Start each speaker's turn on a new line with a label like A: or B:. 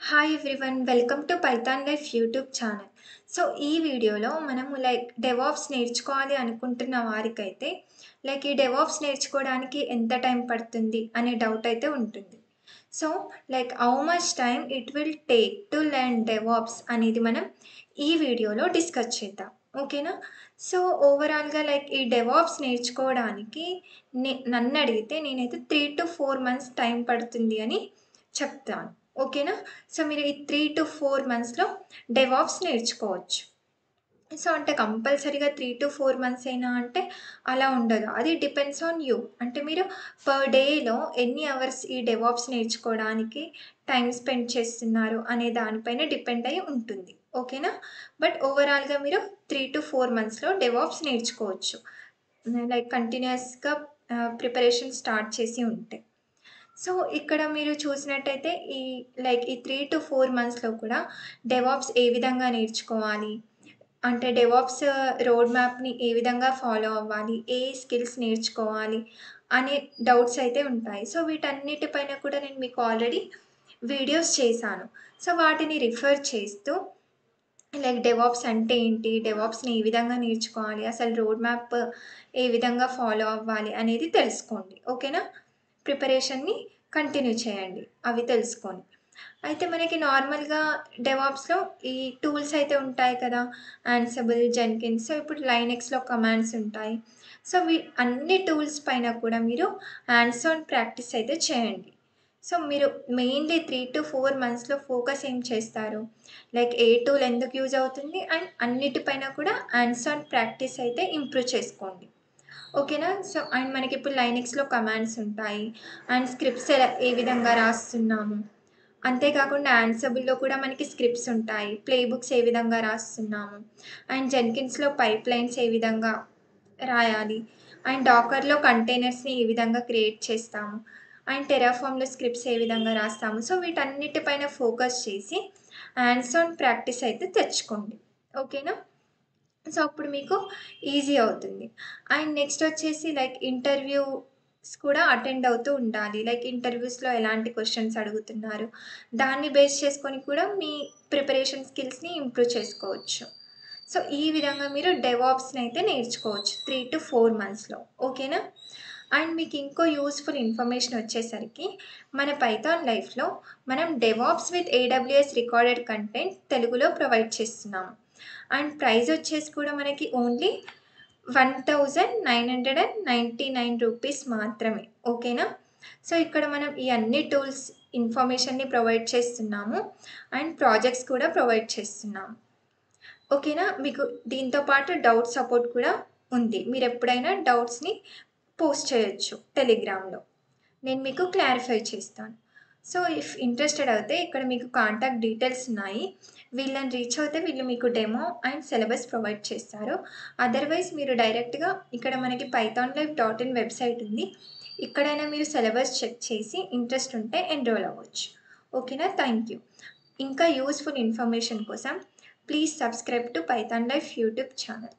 A: Hi everyone, welcome to Python life YouTube channel. So ఈ వీడియోలో మనము డెవాప్స్ నేర్చుకోవాలి అనుకుంటున్న వారికైతే ఈ డెవాప్స్ నేర్చుకోవడానికి ఎంత టైం పడుతుంది అనే డౌట్ అయితే ఉంటుంది. So how much time it will take to learn DevOps అనేది మనం ఈ వీడియోలో డిస్కస్ చేద్దాం. ఓకేనా? సో ఓవరాల్గా ఈ డెవాప్స్ నేర్చుకోవడానికి నన్ను అడిగితే నేనైతే 3 to 4 months టైం పడుతుంది అని చెప్తాను. ఓకేనా? సో మీరు ఈ 3 to 4 మంత్స్‌లో డెవాప్స్ నేర్చుకోవచ్చు. సో అంటే కంపల్సరీగా 3 to 4 మంత్స్ ఏనా అంటే అలా ఉండదు. అది డిపెండ్స్ ఆన్ యూ. అంటే మీరు పర్ డేలో ఎన్ని అవర్స్ ఈ డెవాప్స్ నేర్చుకోవడానికి టైమ్ స్పెండ్ చేస్తున్నారు అనే దానిపైన డిపెండ్ అయ్యి ఉంటుంది. ఓకేనా? బట్ ఓవరాల్‌గా మీరు 3 to 4 మంత్స్‌లో డెవాప్స్ నేర్చుకోవచ్చు. కంటిన్యూయస్‌గా ప్రిపరేషన్ స్టార్ట్ చేసి ఉంటే. సో ఇక్కడ మీరు చూసినట్టయితే ఈ 3 to 4 మంత్స్‌లో కూడా డెవాప్స్ ఏ విధంగా నేర్చుకోవాలి, అంటే డెవాప్స్ రోడ్ మ్యాప్‌ని ఏ విధంగా ఫాలో అవ్వాలి, ఏ స్కిల్స్ నేర్చుకోవాలి అనే డౌట్స్ అయితే ఉంటాయి. సో వీటన్నిటి పైన కూడా నేను మీకు ఆల్రెడీ వీడియోస్ చేశాను. సో వాటిని రిఫర్ చేస్తూ డెవాప్స్ అంటే ఏంటి? డెవాప్స్‌ని ఏ విధంగా నేర్చుకోవాలి? అసలు రోడ్ మ్యాప్ ఏ విధంగా ఫాలో అవ్వాలి అనేది తెలుసుకోండి. ఓకేనా? ప్రిపరేషన్‌ని కంటిన్యూ చేయండి అవి తెలుసుకొని. అయితే మనకి నార్మల్‌గా డెవాప్స్‌లో ఈ టూల్స్ అయితే ఉంటాయి కదా! Ansible, Jenkins. సో ఇప్పుడు లైనెక్స్‌లో కమాండ్స్ ఉంటాయి. సో అన్ని టూల్స్ పైన కూడా మీరు హ్యాండ్స్ ఆన్ ప్రాక్టీస్ అయితే చేయండి. సో మీరు మెయిన్‌లీ 3 to 4 మంత్స్‌లో ఫోకస్ ఏం చేస్తారు? ఏ టూల్ ఎందుకు యూజ్ అవుతుంది? అండ్ అన్నిటిపైన కూడా హ్యాండ్స్ ఆన్ ప్రాక్టీస్ అయితే ఇంప్రూవ్ చేసుకోండి. ఓకేనా? సో అండ్ మనకిప్పుడు లైనెక్స్‌లో కమాండ్స్ ఉంటాయి. అండ్ స్క్రిప్ట్స్ ఏ విధంగా రాస్తున్నాము. అంతేకాకుండా యాన్సిబుల్‌లో కూడా మనకి స్క్రిప్ట్స్ ఉంటాయి. ప్లే బుక్స్ ఏ విధంగా రాస్తున్నాము. అండ్ జెన్కిన్స్‌లో పైప్‌లైన్స్ ఏ విధంగా రాయాలి. అండ్ డాకర్‌లో కంటైనర్స్‌ని ఏ విధంగా క్రియేట్ చేస్తాము. అండ్ టెరాఫార్మ్‌లో స్క్రిప్ట్స్ ఏ విధంగా రాస్తాము. సో వీటన్నిటిపైన ఫోకస్ చేసి హ్యాండ్స్ ఆన్ ప్రాక్టీస్ అయితే తెచ్చుకోండి. ఓకేనా? సో అప్పుడు మీకు ఈజీ అవుతుంది. అండ్ నెక్స్ట్ వచ్చేసి ఇంటర్వ్యూస్ కూడా అటెండ్ అవుతూ ఉండాలి. ఇంటర్వ్యూస్‌లో ఎలాంటి క్వెషన్స్ అడుగుతున్నారు, దాన్ని బేస్ చేసుకొని కూడా మీ ప్రిపరేషన్ స్కిల్స్‌ని ఇంప్రూవ్ చేసుకోవచ్చు. సో ఈ విధంగా మీరు డెవాప్స్‌ని అయితే నేర్చుకోవచ్చు 3 to 4 మంత్స్‌లో. ఓకేనా? అండ్ మీకు ఇంకో యూజ్‌ఫుల్ ఇన్ఫర్మేషన్ వచ్చేసరికి మన పైథాన్ లైఫ్‌లో మనం DevOps with AWS recorded content తెలుగులో ప్రొవైడ్ చేస్తున్నాము. అండ్ ప్రైస్ వచ్చేసి కూడా మనకి ఓన్లీ ₹1999 మాత్రమే. ఓకేనా? సో ఇక్కడ మనం ఈ అన్ని టూల్స్ ఇన్ఫర్మేషన్‌ని ప్రొవైడ్ చేస్తున్నాము. అండ్ ప్రాజెక్ట్స్ కూడా ప్రొవైడ్ చేస్తున్నాము. ఓకేనా? మీకు దీంతో పాటు డౌట్ సపోర్ట్ కూడా ఉంది. మీరెప్పుడైనా డౌట్స్‌ని పోస్ట్ చేయొచ్చు టెలిగ్రామ్‌లో. నేను మీకు క్లారిఫై చేస్తాను. సో ఇఫ్ ఇంట్రెస్టెడ్ అయితే ఇక్కడ మీకు కాంటాక్ట్ డీటెయిల్స్ ఉన్నాయి. వీళ్ళని రీచ్ అవుతే వీళ్ళు మీకు డెమో అండ్ సిలబస్ ప్రొవైడ్ చేస్తారు. అదర్‌వైజ్ మీరు డైరెక్ట్‌గా ఇక్కడ మనకి pythonlive.in వెబ్‌సైట్ ఉంది. ఇక్కడైనా మీరు సిలబస్ చెక్ చేసి ఇంట్రెస్ట్ ఉంటే ఎన్రోల్ అవ్వచ్చు. ఓకేనా? Thank you. ఇంకా యూజ్‌ఫుల్ ఇన్ఫర్మేషన్ కోసం please subscribe to Python life YouTube channel.